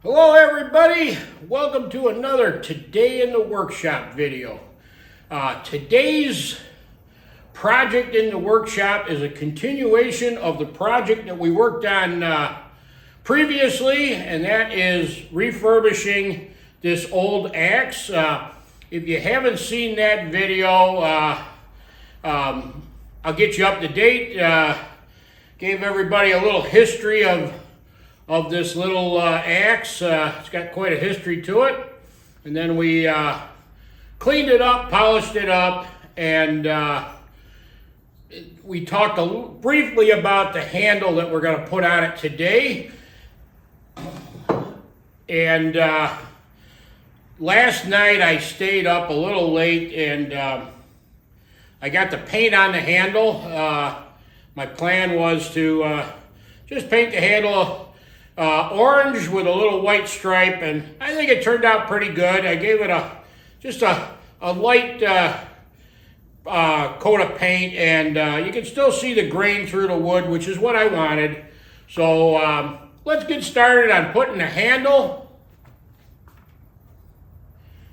Hello everybody, welcome to another Today in the Workshop video. Today's project in the workshop is a continuation of the project that we worked on previously, and that is refurbishing this old axe. If you haven't seen that video, I'll get you up to date. Gave everybody a little history of this little axe. It's got quite a history to it. And then we cleaned it up, polished it up, and we talked briefly about the handle that we're going to put on it today. And last night I stayed up a little late and I got the paint on the handle. My plan was to just paint the handle orange with a little white stripe, and I think it turned out pretty good. I gave it just a light coat of paint, and you can still see the grain through the wood, which is what I wanted. So let's get started on putting the handle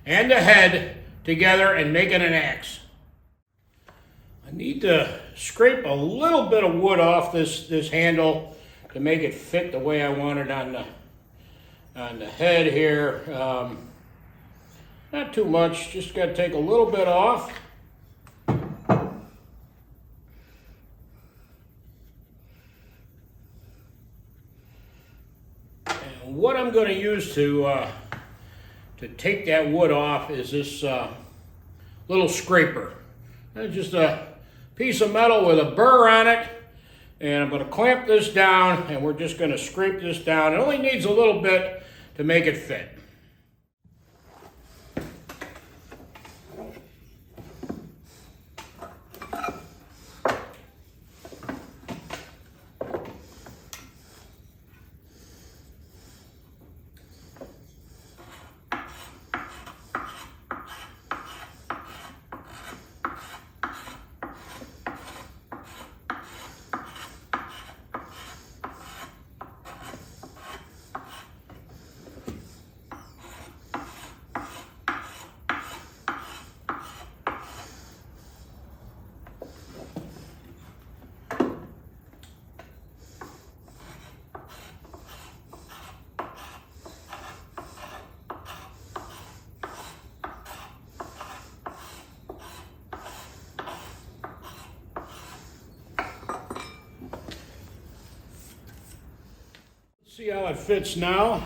and the head together and making an axe. I need to scrape a little bit of wood off this handle to make it fit the way I want it on the head here. Not too much, just got to take a little bit off. And what I'm going to use to take that wood off is this little scraper. It's just a piece of metal with a burr on it. And I'm going to clamp this down, and we're just going to scrape this down. It only needs a little bit to make it fit. See how it fits now.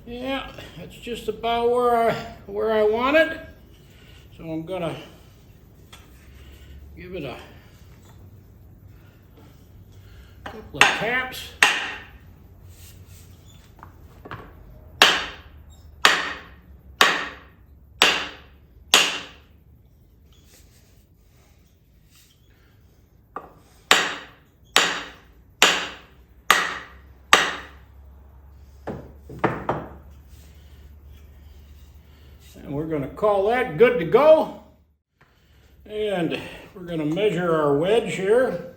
Yeah, that's just about where I want it. So I'm gonna give it a couple of taps. And we're going to call that good to go. And we're going to measure our wedge here.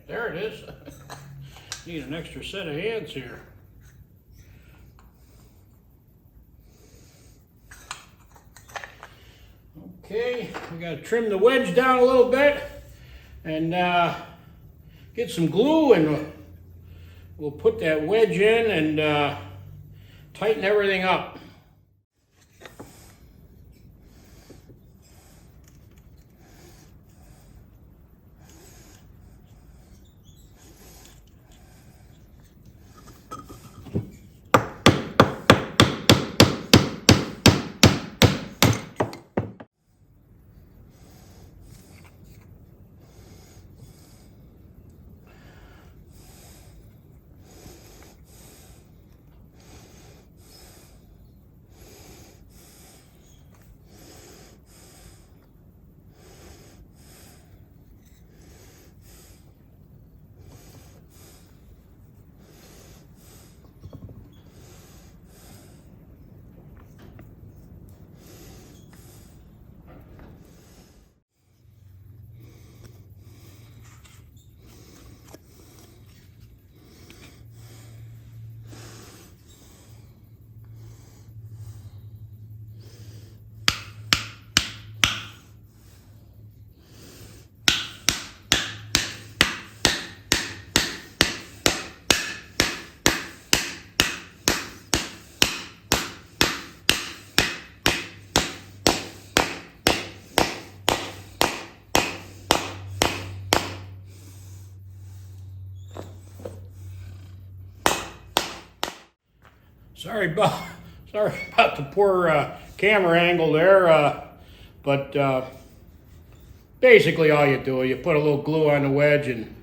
There it is. Need an extra set of hands here. Okay, we got to trim the wedge down a little bit and get some glue, and we'll put that wedge in and tighten everything up. sorry about the poor camera angle there, but basically all you do is you put a little glue on the wedge and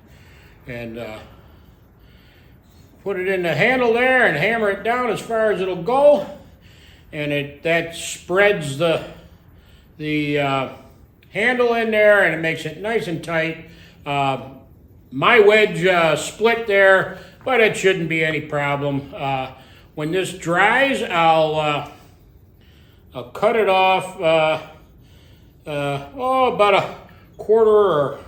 put it in the handle there and hammer it down as far as it'll go, and that spreads the handle in there, and it makes it nice and tight. My wedge split there, but it shouldn't be any problem. When this dries, I'll cut it off about a quarter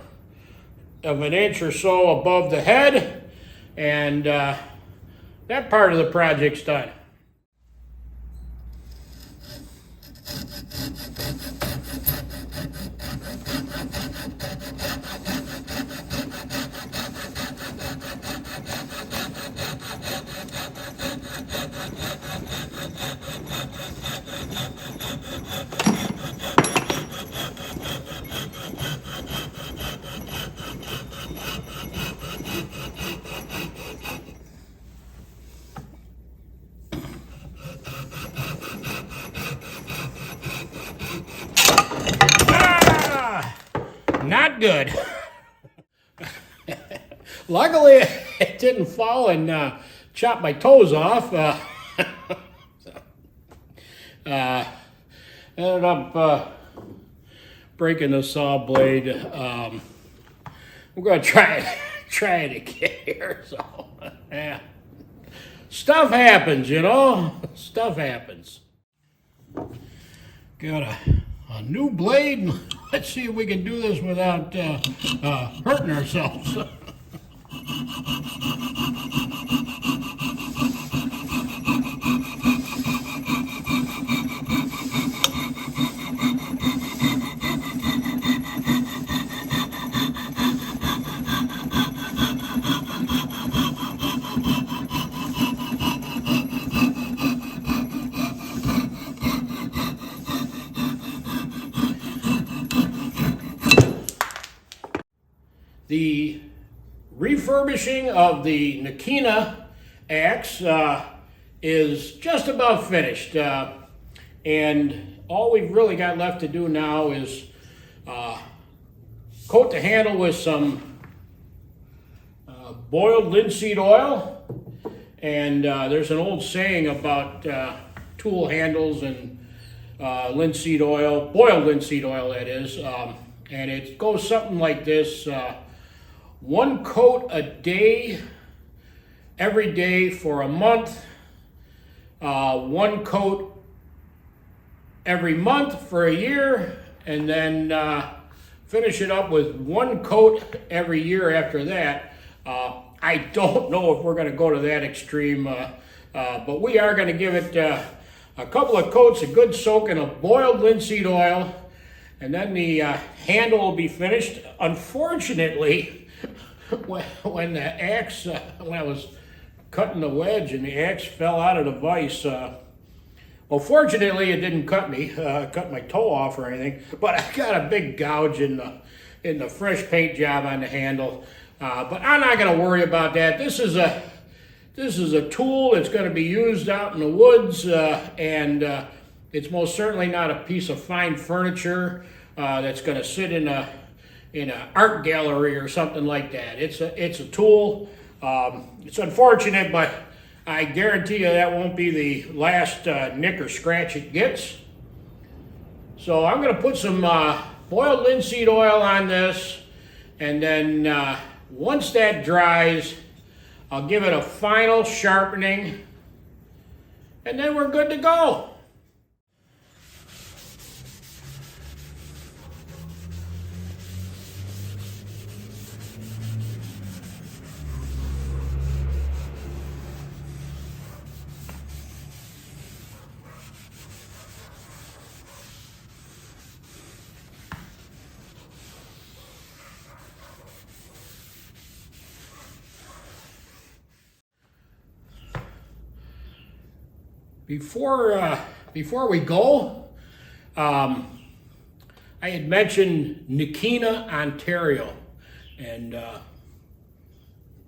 of an inch or so above the head, and that part of the project's done. Not good. Luckily, it didn't fall and chop my toes off. Ended up breaking the saw blade. I'm going to try it again here. So, yeah. Stuff happens, you know? Stuff happens. Got a new blade. Let's see if we can do this without hurting ourselves. The refurbishing of the Nakina axe is just about finished, and all we've really got left to do now is coat the handle with some boiled linseed oil. And there's an old saying about tool handles and linseed oil, boiled linseed oil that is, and it goes something like this. 1 coat a day, every day for a month. 1 coat every month for a year, and then finish it up with 1 coat every year after that. I don't know if we're going to go to that extreme, but we are going to give it a couple of coats, a good soaking of boiled linseed oil, and then the handle will be finished. Unfortunately, when the axe, when I was cutting the wedge and the axe fell out of the vise, well, fortunately it didn't cut me, cut my toe off or anything, but I got a big gouge in the fresh paint job on the handle. But I'm not going to worry about that. This is a tool that's going to be used out in the woods, and it's most certainly not a piece of fine furniture that's going to sit in an art gallery or something like that. It's a tool. It's unfortunate, but I guarantee you that won't be the last nick or scratch it gets. So I'm going to put some boiled linseed oil on this, and then once that dries, I'll give it a final sharpening, and then we're good to go. Before we go, I had mentioned Nakina, Ontario, and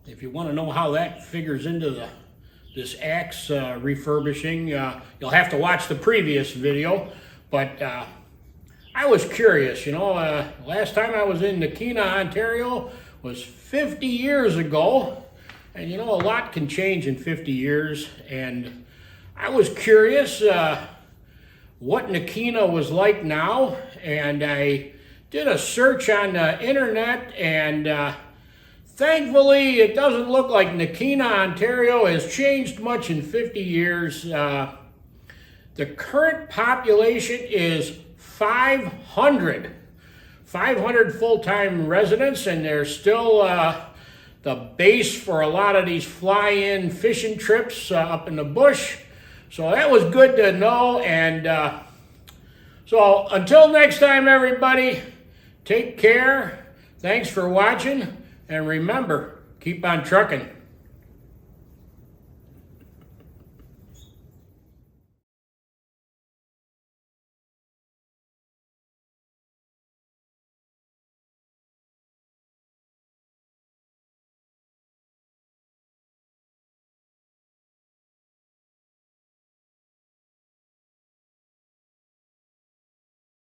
if you want to know how that figures into this axe refurbishing. You'll have to watch the previous video, but I was curious, last time I was in Nakina, Ontario was 50 years ago, and a lot can change in 50 years, and I was curious what Nakina was like now, and I did a search on the internet, and thankfully it doesn't look like Nakina, Ontario has changed much in 50 years. The current population is 500 full-time residents, and they're still the base for a lot of these fly-in fishing trips up in the bush. So that was good to know, and so until next time, everybody, take care. Thanks for watching, and remember, keep on trucking.